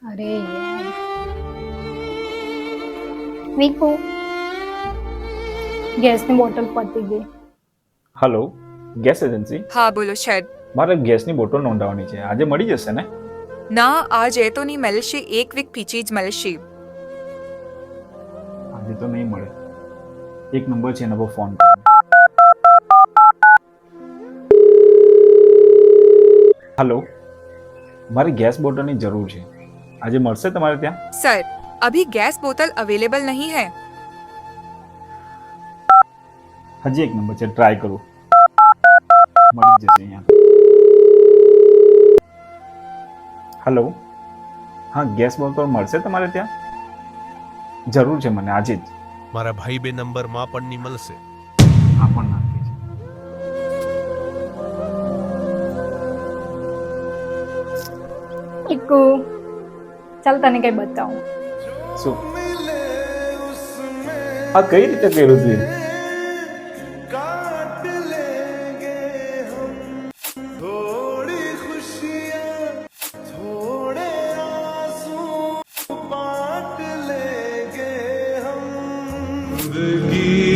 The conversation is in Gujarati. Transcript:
अरे यार વીકુ ગેસની બોટલ પતી ગઈ. Hello, gas agency. હા બોલો શેડ. મારે ગેસની બોટલ નોંધાવવાની છે, આજે મળી જશે ને? ના આજ એ તો નહીં મળશે, એક વીક પીછી જ મળશે. આજે તો નહીં મળે. એક નંબર છે, એના પર ફોન કરો. હલો, મારે ગેસ બોટલની જરૂર છે, આજે મળશે તમારે ત્યાં? સર अभी गैस बोतल अवेलेबल नहीं है. હજી એક નંબર છે, ટ્રાય કરું. મળી જશે અહીંયા. હલો, હા, ગેસ બોટલ મળશે તમારે ત્યાં? જરૂર છે મને આજે જ. મારા ભાઈ બે નંબરમાં પણ નહીં મળશે. આ પણ નાખી છે. વીકુ ચાલ તને કઈ બતાવું. શું? આ કઈ રીતે કર્યું તું? जिंदगी